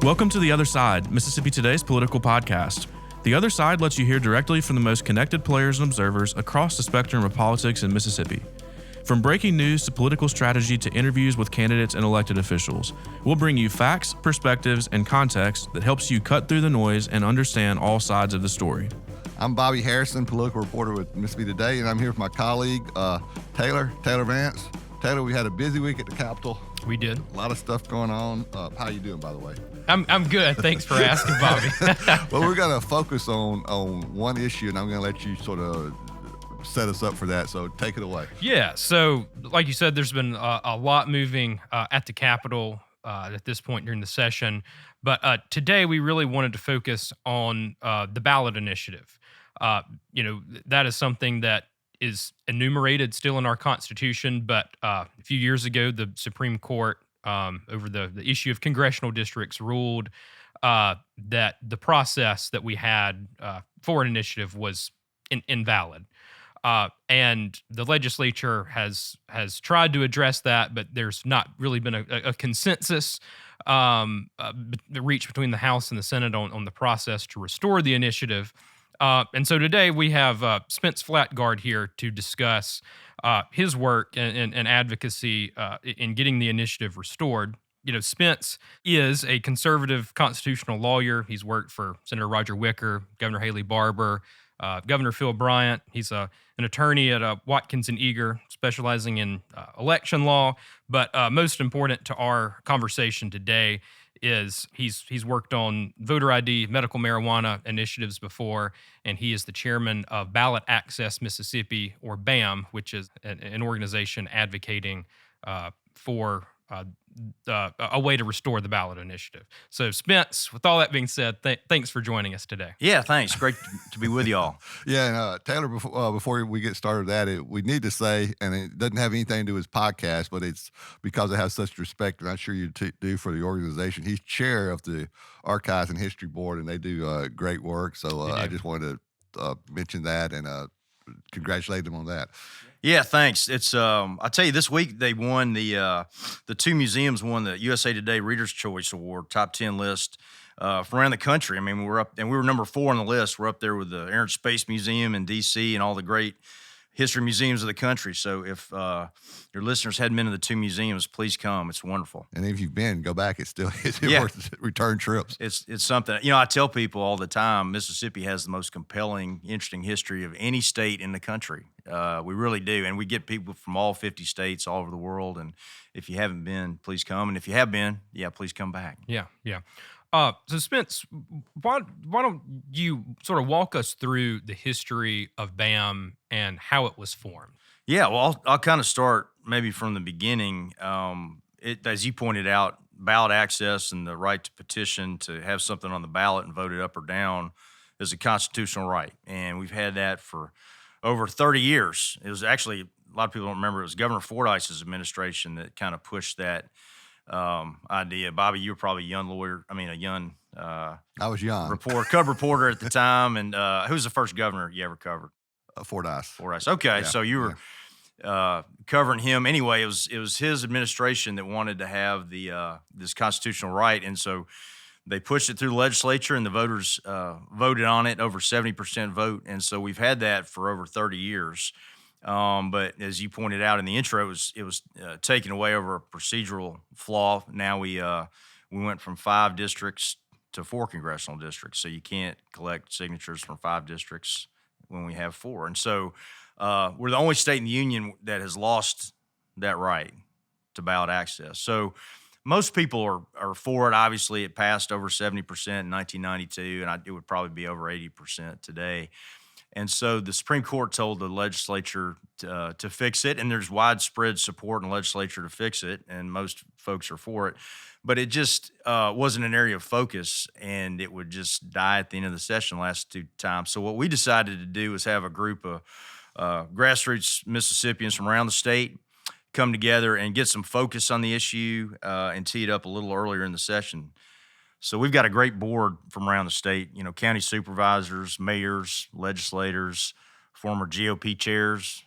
Welcome to The Other Side, Mississippi Today's political podcast. The Other Side lets you hear directly from the most connected players and observers across the spectrum of politics in Mississippi. From breaking news to political strategy to interviews with candidates and elected officials, we'll bring you facts, perspectives, and context that helps you cut through the noise and understand all sides of the story. I'm Bobby Harrison, political reporter with Mississippi Today, and I'm here with my colleague, Taylor Vance. Taylor, we had a busy week at the Capitol. We did. A lot of stuff going on. How you doing, by the way? I'm good. Thanks for asking, Bobby. Well, we're going to focus on one issue, and I'm going to let you sort of set us up for that. So take it away. Yeah. So, like you said, there's been a lot moving at the Capitol at this point during the session. But today, we really wanted to focus on the ballot initiative. That is something that is enumerated still in our Constitution, but a few years ago, the Supreme Court over the issue of congressional districts ruled that the process that we had for an initiative was invalid. And the legislature has tried to address that, but there's not really been a consensus reached between the House and the Senate on the process to restore the initiative. And so today we have Spence Flatgard here to discuss his work and advocacy in getting the initiative restored. You know, Spence is a conservative constitutional lawyer. He's worked for Senator Roger Wicker, Governor Haley Barbour, Governor Phil Bryant. He's an attorney at Watkins & Eager, specializing in election law. But most important to our conversation today is he's worked on voter ID, medical marijuana initiatives before, and he is the chairman of Ballot Access Mississippi, or BAM, which is an organization advocating for a way to restore the ballot initiative. So, Spence, with all that being said, thanks for joining us today. Yeah, thanks. Great to be with y'all. Yeah, and Taylor, before we get started with that, we need to say, and it doesn't have anything to do with his podcast, but it's because it has such respect, and I'm sure you do for the organization. He's chair of the Archives and History Board, and they do great work. So I just wanted to mention that and congratulate them on that. Yeah, thanks. It's I'll tell you, this week they won the two museums won the USA Today Reader's Choice Award, top 10 list from around the country. I mean, we were number 4 on the list. We're up there with the Air and Space Museum in D.C. and all the great history museums of the country. So if your listeners hadn't been to the two museums, please come. It's wonderful. And if you've been, go back. It's worth return trips. It's something. You know, I tell people all the time, Mississippi has the most compelling, interesting history of any state in the country. We really do. And we get people from all 50 states all over the world. And if you haven't been, please come. And if you have been, please come back. Yeah. So, Spence, why don't you sort of walk us through the history of BAM and how it was formed? Yeah, well, I'll kind of start maybe from the beginning. As you pointed out, ballot access and the right to petition to have something on the ballot and vote it up or down is a constitutional right. And we've had that for over 30 years. It was actually, a lot of people don't remember, it was Governor Fordyce's administration that kind of pushed that idea. Bobby, you were probably a young I was young. Cub reporter at the time. And who was the first governor you ever covered? Fordyce. Okay, Yeah, so you were covering him. Anyway, it was his administration that wanted to have the this constitutional right, and so they pushed it through the legislature, and the voters voted on it, over 70% vote, and so we've had that for over 30 years. But as you pointed out in the intro, it was taken away over a procedural flaw. Now we went from 5 districts to 4 congressional districts, so you can't collect signatures from 5 districts when we have 4. And so we're the only state in the union that has lost that right to ballot access. So most people are for it. Obviously, it passed over 70% in 1992, and it would probably be over 80% today. And so the Supreme Court told the legislature to fix it, and there's widespread support in the legislature to fix it, and most folks are for it. But it just wasn't an area of focus, and it would just die at the end of the session last 2 times. So what we decided to do was have a group of grassroots Mississippians from around the state come together and get some focus on the issue and tee it up a little earlier in the session. So we've got a great board from around the state, county supervisors, mayors, legislators, former GOP chairs,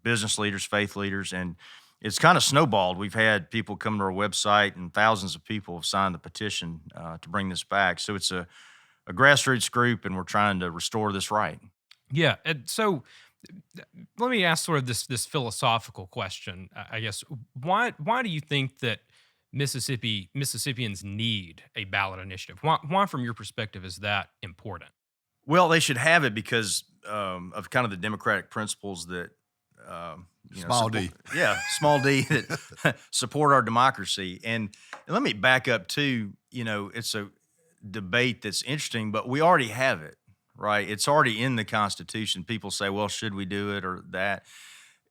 business leaders, faith leaders, and it's kind of snowballed. We've had people come to our website, and thousands of people have signed the petition to bring this back. So it's a grassroots group, and we're trying to restore this right. Yeah, and so let me ask sort of this philosophical question. I guess why do you think that Mississippians need a ballot initiative? Why, from your perspective, is that important? Well, they should have it because of kind of the democratic principles that Small d. Yeah, small d that support our democracy. And let me back up too. It's a debate that's interesting, but we already have it, right? It's already in the Constitution. People say, well, should we do it or that?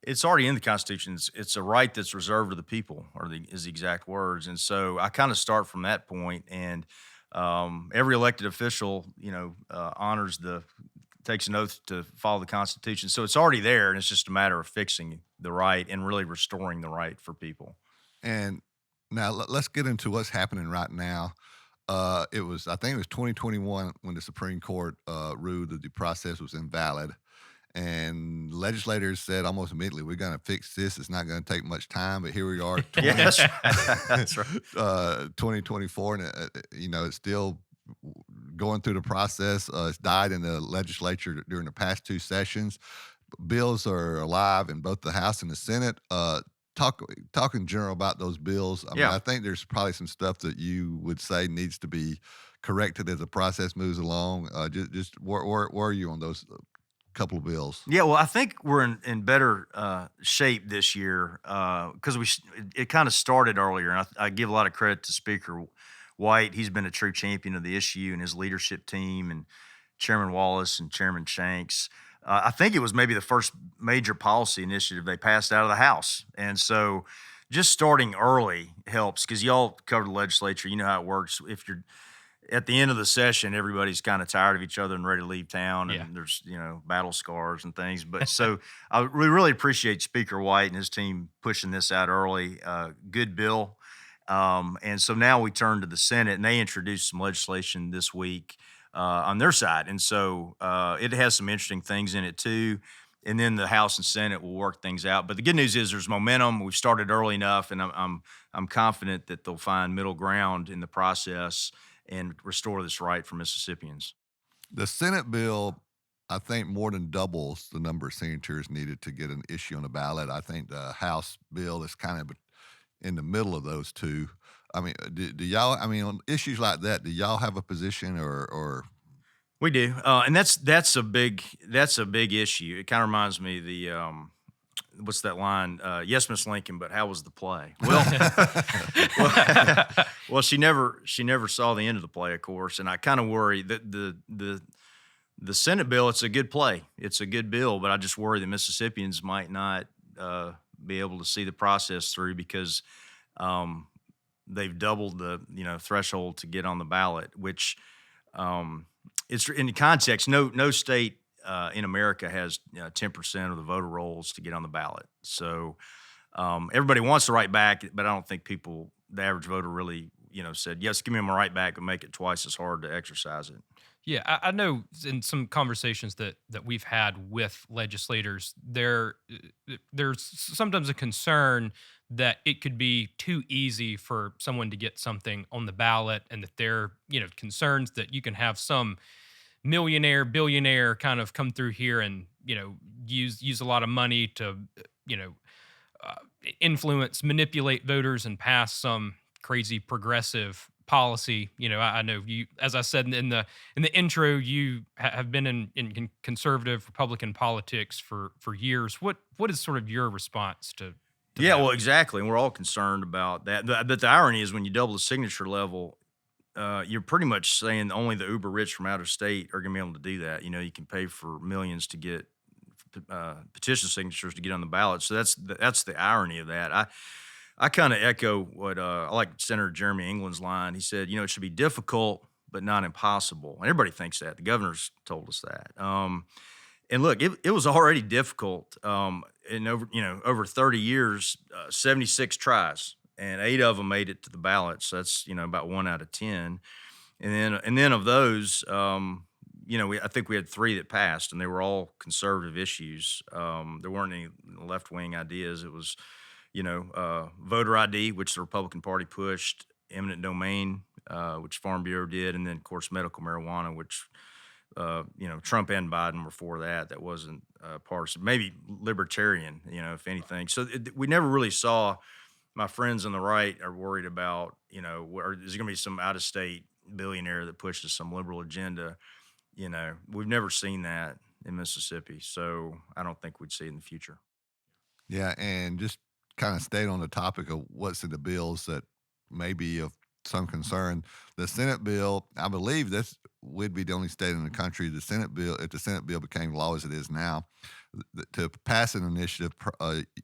It's already in the Constitution. It's a right that's reserved to the people, is the exact words. And so I kind of start from that point, and every elected official, takes an oath to follow the Constitution. So it's already there, and it's just a matter of fixing the right and really restoring the right for people. And now let's get into what's happening right now. I think it was 2021 when the Supreme Court ruled that the process was invalid. And legislators said almost immediately, we're going to fix this. It's not going to take much time. But here we are, Yes, that's right. 2024, and it's still going through the process. It's died in the legislature during the past two sessions. Bills are alive in both the House and the Senate. Talk in general about those bills. I mean, I think there's probably some stuff that you would say needs to be corrected as the process moves along. Just where are you on those couple of bills? Yeah, well, I think we're in better shape this year because it kind of started earlier. And I give a lot of credit to Speaker White. He's been a true champion of the issue, and his leadership team, and Chairman Wallace and Chairman Shanks. I think it was maybe the first major policy initiative they passed out of the House. And so just starting early helps because y'all cover the legislature. You know how it works. If you're at the end of the session, everybody's kind of tired of each other and ready to leave town, and there's battle scars and things. But so we really appreciate Speaker White and his team pushing this out early. Good bill. And so now we turn to the Senate, and they introduced some legislation this week on their side. And so it has some interesting things in it too. And then the House and Senate will work things out. But the good news is there's momentum. We've started early enough, and I'm confident that they'll find middle ground in the process and restore this right for Mississippians. The Senate bill, I think, more than doubles the number of signatures needed to get an issue on the ballot. I think the House bill is kind of in the middle of those two. I mean, do y'all? I mean, on issues like that, do y'all have a position or? We do, and that's a big issue. It kind of reminds me of the what's that line? Yes, Miss Lincoln, but how was the play? Well, she never saw the end of the play, of course, and I kind of worry that the Senate bill, it's a good play, it's a good bill, but I just worry that Mississippians might not be able to see the process through because they've doubled the threshold to get on the ballot, which it's in the context. No state in America has 10% of the voter rolls to get on the ballot. So everybody wants the right back, but I don't think the average voter really said yes, give me my right back, but make it twice as hard to exercise it. Yeah, I know in some conversations that we've had with legislators, there's sometimes a concern that it could be too easy for someone to get something on the ballot, and that they're concerns that you can have some millionaire, billionaire kind of come through here and use a lot of money to influence, manipulate voters, and pass some crazy progressive policy. I know you, as I said in the intro, you have been in conservative Republican politics for years. What is sort of your response to yeah, that? well, exactly, and we're all concerned about that. But the irony is when you double the signature level, you're pretty much saying only the uber rich from out of state are going to be able to do that. You can pay for millions to get petition signatures to get on the ballot. So that's the irony of that. I kind of echo what I like Senator Jeremy England's line. He said, it should be difficult but not impossible. And everybody thinks that. The governor's told us that. And look, it was already difficult. In over 30 years, 76 tries, and 8 of them made it to the ballot. So that's about 1 out of 10. And then of those, I think we had 3 that passed, and they were all conservative issues. There weren't any left wing ideas. It was voter ID, which the Republican Party pushed, eminent domain, which Farm Bureau did, and then of course medical marijuana, which Trump and Biden were for that. That wasn't partisan, maybe libertarian, if anything. So we never really saw. My friends on the right are worried about, is there going to be some out of state billionaire that pushes some liberal agenda? We've never seen that in Mississippi, so I don't think we'd see it in the future. Yeah, and just kind of staying on the topic of what's in the bills that may be of some concern. The Senate bill, I believe this would be the only state in the country, the Senate bill, if the Senate bill became law as it is now, to pass an initiative,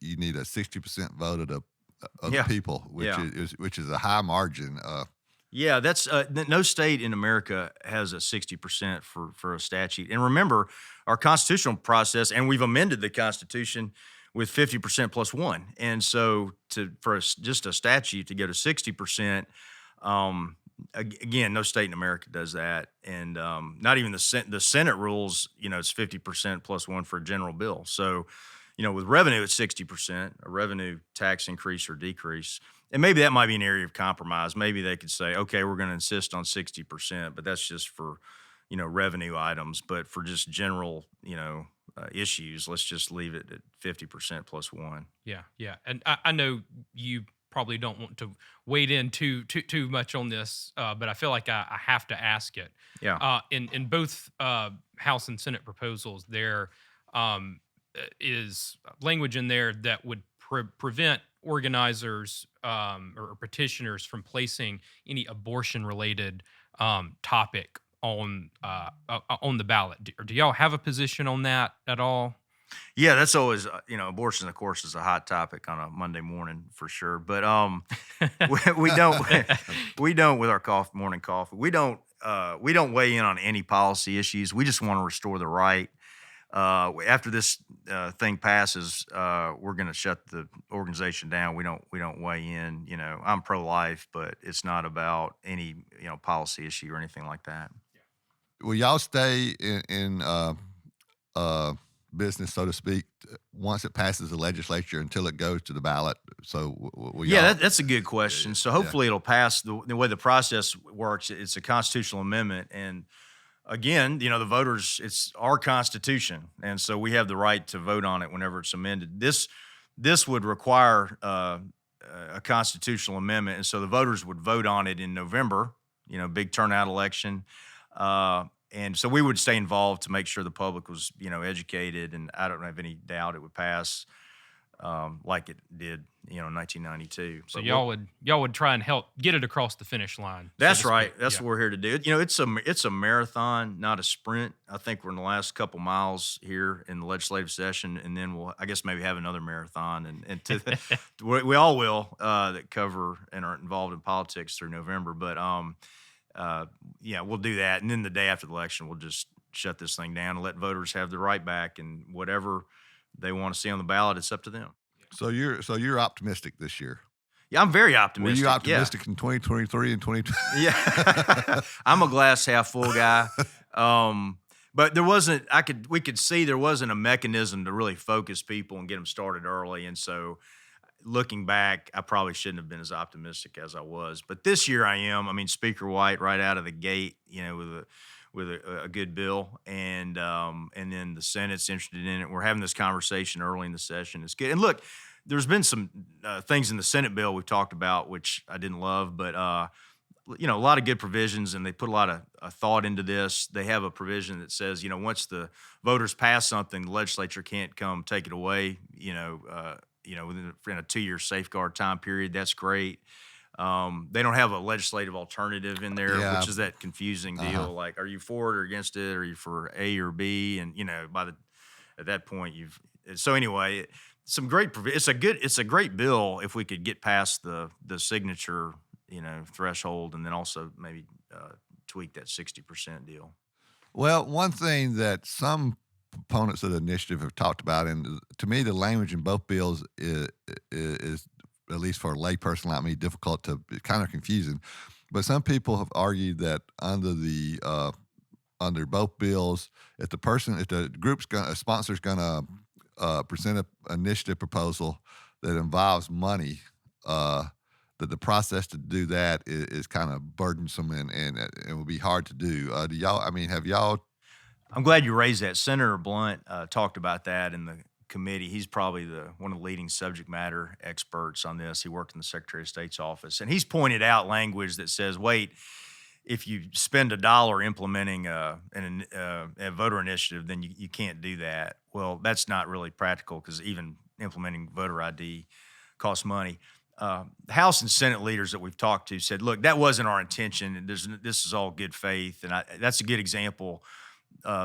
you need a 60% vote of the people, which is a high margin. Yeah, that's no state in America has a 60% for a statute. And remember, our constitutional process, and we've amended the Constitution with 50% plus one. And so just a statute to go to 60%, again, no state in America does that. And not even the Senate rules, it's 50% plus one for a general bill. So, with revenue at 60%, a revenue tax increase or decrease, and maybe that might be an area of compromise. Maybe they could say, okay, we're going to insist on 60%, but that's just for, revenue items. But for just general, issues, let's just leave it at 50% plus one. Yeah. And I know you probably don't want to wade in too much on this, but I feel like I have to ask it. Yeah. In both House and Senate proposals, there is language in there that would prevent organizers or petitioners from placing any abortion-related topic on the ballot. Do y'all have a position on that at all? Yeah, that's always abortion, of course, is a hot topic on a Monday morning for sure. But we don't with our morning coffee. We don't weigh in on any policy issues. We just want to restore the right. After this thing passes, we're going to shut the organization down. We don't weigh in. I'm pro-life, but it's not about any policy issue or anything like that. Will y'all stay in business, so to speak, once it passes the legislature until it goes to the ballot? So that's a good question. So hopefully it'll pass. The way the process works, it's a constitutional amendment, and again, the voters, it's our Constitution, and so we have the right to vote on it whenever it's amended. This would require a constitutional amendment, and so the voters would vote on it in November. Big turnout election. And so we would stay involved to make sure the public was, educated, and I don't have any doubt it would pass like it did, in 1992. So y'all would try and help get it across the finish line. That's right. That's what we're here to do. It's a marathon, not a sprint. I think we're in the last couple miles here in the legislative session, and then we'll, I guess, maybe have another marathon, and we all will that cover and are involved in politics through November. But we'll do that, and then the day after the election, we'll just shut this thing down and let voters have the right back, and whatever they want to see on the ballot, it's up to them. So you're optimistic this year? Yeah, I'm very optimistic. Were you optimistic in 2023 and 2020? Yeah, I'm a glass half full guy. But we could see there wasn't a mechanism to really focus people and get them started early, and so looking back, I probably shouldn't have been as optimistic as I was. But this year I am. I mean, Speaker White right out of the gate, with a good bill, and then the Senate's interested in it. We're having this conversation early in the session. It's good. And look, there's been some things in the Senate bill we've talked about which I didn't love, but a lot of good provisions, and they put a lot of thought into this. They have a provision that says, once the voters pass something, the legislature can't come take it away. Within a 2-year safeguard time period. That's great. They don't have a legislative alternative in there, which is that confusing deal. Like, are you for it or against it? Are you for A or B? And at that point, so anyway, some great. It's a great bill if we could get past the signature threshold, and then also maybe tweak that 60% deal. Well, one thing that some proponents of the initiative have talked about, and to me, the language in both bills is at least for a layperson like me, difficult to, kind of confusing. But some people have argued that under both bills, if the sponsor's going to present an initiative proposal, that involves money, that the process to do that is kind of burdensome and it will be hard to do. Do y'all? I mean, have y'all? I'm glad you raised that. Senator Blunt talked about that in the committee. He's probably one of the leading subject matter experts on this. He worked in the Secretary of State's office, and he's pointed out language that says, "Wait, if you spend $1 implementing a voter initiative, then you can't do that." Well, that's not really practical because even implementing voter ID costs money. The House and Senate leaders that we've talked to said, "Look, that wasn't our intention. This is all good faith," and that's a good example.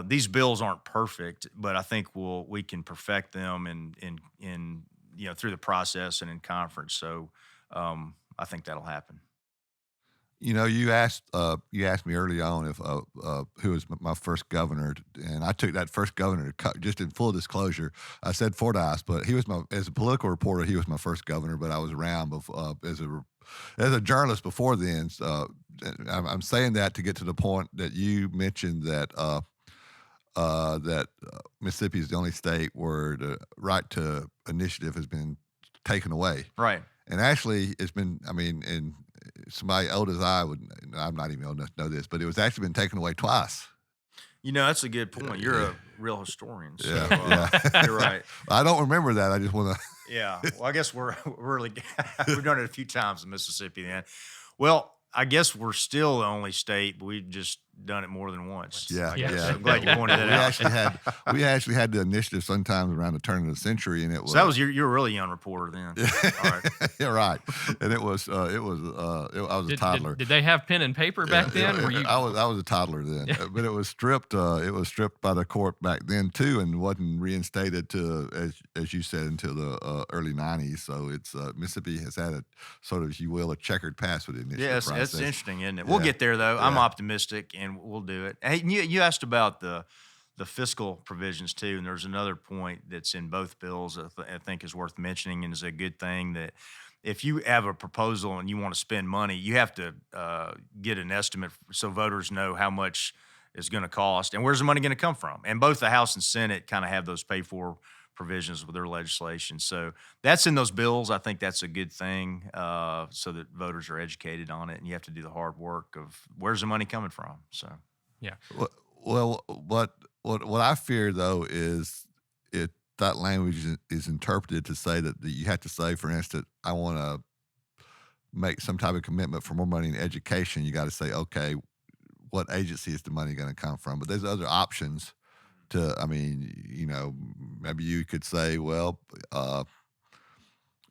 These bills aren't perfect, but I think we can perfect them in through the process and in conference. So I think that'll happen. You asked me early on if who was my first governor, and I took that first governor just in full disclosure. I said Fordyce, but he was as a political reporter, he was my first governor. But I was around as a journalist before then. So, I'm saying that to get to the point that you mentioned that Mississippi is the only state where the right to initiative has been taken away. Right. And actually, it's been. I mean, and somebody old as I would. I'm not even old enough to know this, but it was actually been taken away twice. That's a good point. You're a real historian. So, yeah. You're right. I don't remember that. I just want to. Yeah. Well, I guess we've done it a few times in Mississippi. Then, well, I guess we're still the only state, but we've just done it more than once. Yeah. So I'm glad you pointed that out. We actually had the initiative sometimes around the turn of the century, and it was. So that was you were a really young reporter then. All right. Yeah, right. And I was a toddler. Did they have pen and paper back then? I was a toddler then, but it was stripped. It was stripped by the court back then too, and wasn't reinstated to, as you said, until the early '90s. So it's Mississippi has had a sort of, if you will, a checkered past with the initiative process. That's interesting, isn't it? We'll get there though. I'm optimistic, and we'll do it. Hey, you asked about the fiscal provisions too, and there's another point that's in both bills I think is worth mentioning, and is a good thing, that if you have a proposal and you want to spend money, you have to get an estimate so voters know how much it's going to cost and where's the money going to come from. And both the House and Senate kind of have those pay-for provisions with their legislation. So that's in those bills. I think that's a good thing, so that voters are educated on it, and you have to do the hard work of where's the money coming from. So, yeah. Well, what I fear though is that language is interpreted to say that you have to say, for instance, I want to make some type of commitment for more money in education. You got to say, okay, what agency is the money going to come from? But there's other options. Maybe you could say, well,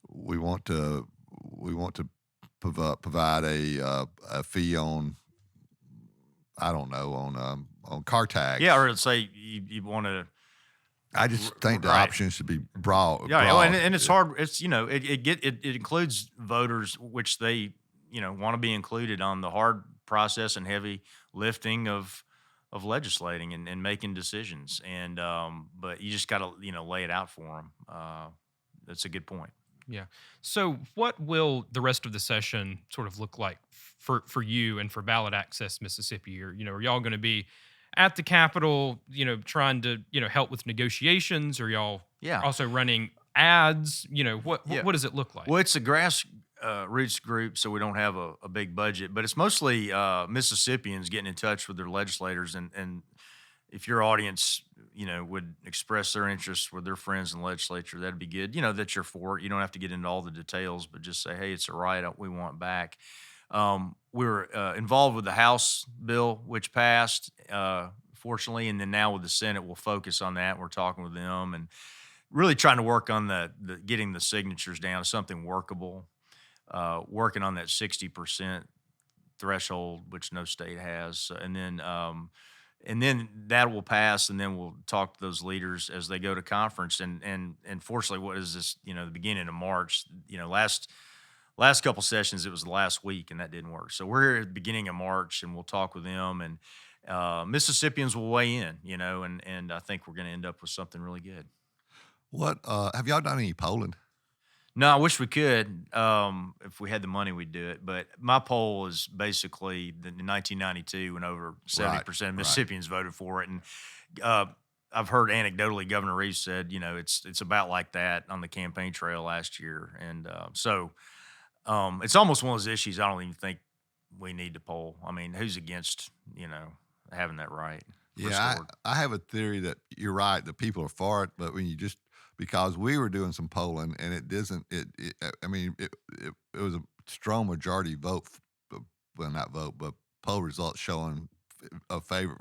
we want to provide a fee on, I don't know, on car tags. Yeah, or say you want to. I just think the options should be broad. Yeah, broad. And it's hard. It's it includes voters, which they want to be included on the hard process and heavy lifting of legislating and making decisions. And but you just got to lay it out for them. That's a good point. Yeah. So what will the rest of the session sort of look like for you and for Ballot Access Mississippi? Or are y'all going to be at the Capitol, trying to help with negotiations? Or y'all also running ads? What does it look like? Well, it's a grassroots group, so we don't have a big budget, but it's mostly Mississippians getting in touch with their legislators, and if your audience would express their interest with their friends in the legislature, that'd be good. That you're for it. You don't have to get into all the details, but just say, hey, it's a right we want back. We were involved with the House bill, which passed, fortunately, and then now with the Senate, we'll focus on that. We're talking with them and really trying to work on the getting the signatures down to something workable. Working on that 60% threshold, which no state has, and then that will pass, and then we'll talk to those leaders as they go to conference. And fortunately, what is this? The beginning of March. Last couple sessions, it was the last week, and that didn't work. So we're here at the beginning of March, and we'll talk with them, and Mississippians will weigh in. And I think we're going to end up with something really good. What have y'all done any polling? No, I wish we could. If we had the money, we'd do it. But my poll is basically in 1992 when over 70% of Mississippians voted for it. And I've heard anecdotally Governor Reeves said, it's about like that on the campaign trail last year, and so it's almost one of those issues I don't even think we need to poll. I mean, who's against having that right? Yeah, restored? I have a theory that you're right, that people are for it, but when because we were doing some polling and it doesn't, I mean, it was a strong majority vote, well, not vote, but poll results showing a favor,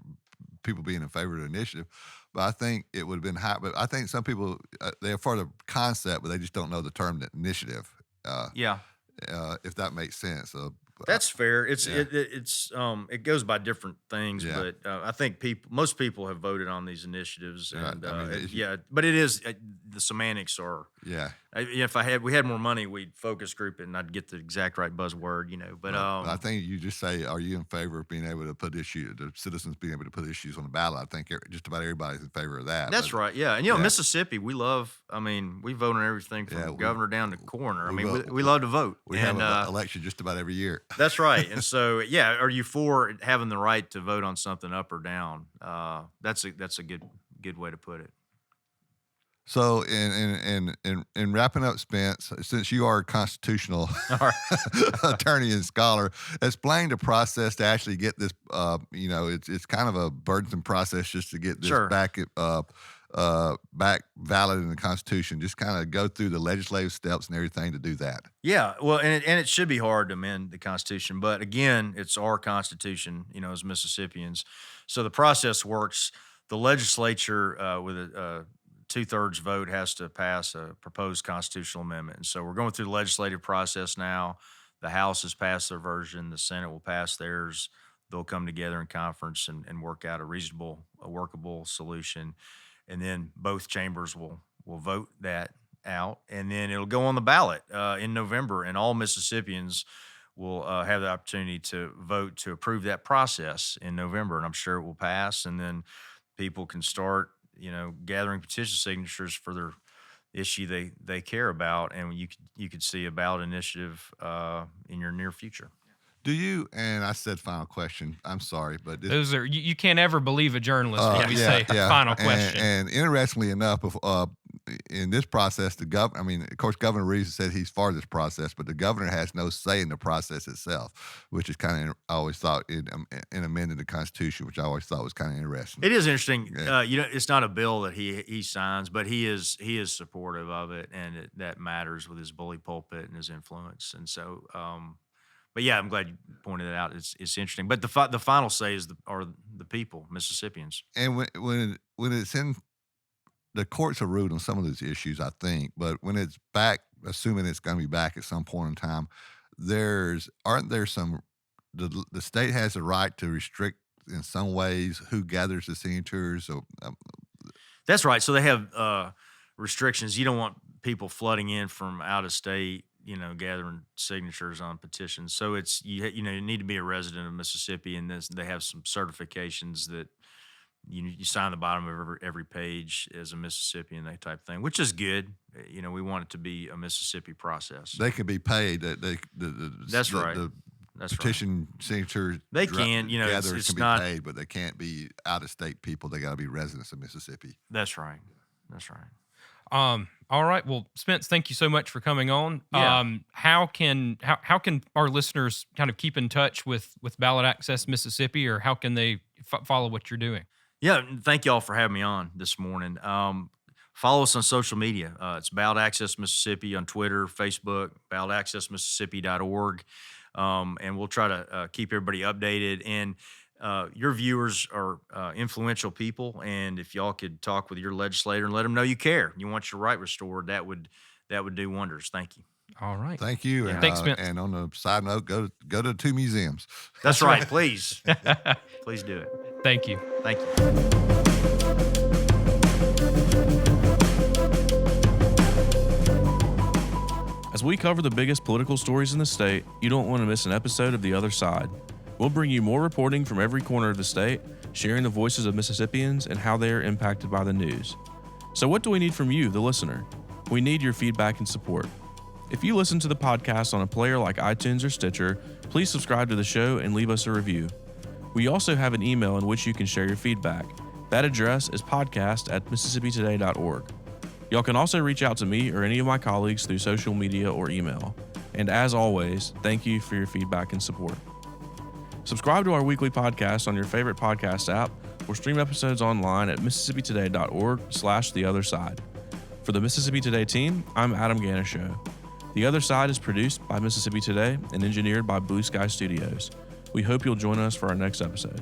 people being in favor of the initiative. But I think it would have been high. But I think some people, they're for the concept, but they just don't know the term initiative. Yeah. If that makes sense. That's fair. Yeah. It goes by different things, Yeah. but I think most people have voted on these initiatives, Right. and I mean, but it is the semantics are. Yeah. If we had more money, we'd focus group it, and I'd get the exact right buzzword, But I think you just say, are you in favor of being able to put the citizens being able to put issues on the ballot? I think just about everybody's in favor of that. That's right. Yeah, and Mississippi, we love. I mean, we vote on everything from governor down to coroner. I mean, we love to vote. We have an election just about every year. That's right. And so, are you for having the right to vote on something up or down? That's a good way to put it. So, in wrapping up, Spence, since you are a constitutional attorney and scholar, explain the process to actually get this. It's kind of a burdensome process just to get this back valid in the Constitution. Just kind of go through the legislative steps and everything to do that. Yeah, well, and it should be hard to amend the Constitution, but again, it's our Constitution, as Mississippians. So the process works. The legislature with a 2/3 vote has to pass a proposed constitutional amendment. And so we're going through the legislative process now. The House has passed their version. The Senate will pass theirs. They'll come together in conference and work out a workable solution. And then both chambers will vote that out. And then it'll go on the ballot in November. And all Mississippians will have the opportunity to vote to approve that process in November. And I'm sure it will pass. And then people can start gathering petition signatures for their issue they care about, and you could see a ballot initiative in your near future. Do you? And I said final question. I'm sorry, but those are you can't ever believe a journalist when we say final question. And interestingly enough, in this process, of course, Governor Reeves said he's for this process, but the governor has no say in the process itself, which is kind of, I always thought, in amending the Constitution, which I always thought was kind of interesting. It is interesting. Yeah. It's not a bill that he signs, but he is supportive of it, and that matters with his bully pulpit and his influence. And so, but yeah, I'm glad you pointed it out. It's interesting. But the final say are the people, Mississippians. And when it's in the courts have ruled on some of these issues, I think, but when it's back, assuming it's going to be back at some point in time, the state has the right to restrict in some ways who gathers the signatures. So, that's right. So they have restrictions. You don't want people flooding in from out of state, gathering signatures on petitions. So it's you need to be a resident of Mississippi, and they have some certifications that you sign the bottom of every page as a Mississippian, that type of thing, which is good. We want it to be a Mississippi process. They can be paid. That's right. The petition signature they can, gatherers it's can not, be paid, but they can't be out of state people. They got to be residents of Mississippi. That's right. All right. Well, Spence, thank you so much for coming on. Yeah. How can our listeners kind of keep in touch with Ballot Access Mississippi, or how can they follow what you're doing? Yeah, thank y'all for having me on this morning. Follow us on social media. It's Ballot Access Mississippi on Twitter, Facebook, ballotaccessmississippi.org, and we'll try to keep everybody updated. And your viewers are influential people, and if y'all could talk with your legislator and let them know you care, you want your right restored, that would do wonders. Thank you. All right. Thank you. Yeah. And, Thanks, Spence. And on the side note, go to the 2 museums. That's right. Please. Please do it. Thank you. Thank you. As we cover the biggest political stories in the state, you don't want to miss an episode of The Other Side. We'll bring you more reporting from every corner of the state, sharing the voices of Mississippians and how they are impacted by the news. So what do we need from you, the listener? We need your feedback and support. If you listen to the podcast on a player like iTunes or Stitcher, please subscribe to the show and leave us a review. We also have an email in which you can share your feedback, That address is podcast@mississippi-today.org. Y'all can also reach out to me or any of my colleagues through social media or email. And as always, thank you for your feedback and support. Subscribe to our weekly podcast on your favorite podcast app or stream episodes online at mississippi-today.org/theotherside. For the Mississippi Today team, I'm Adam Ganeshow. The Other Side is produced by Mississippi Today and engineered by Blue Sky Studios. We hope you'll join us for our next episode.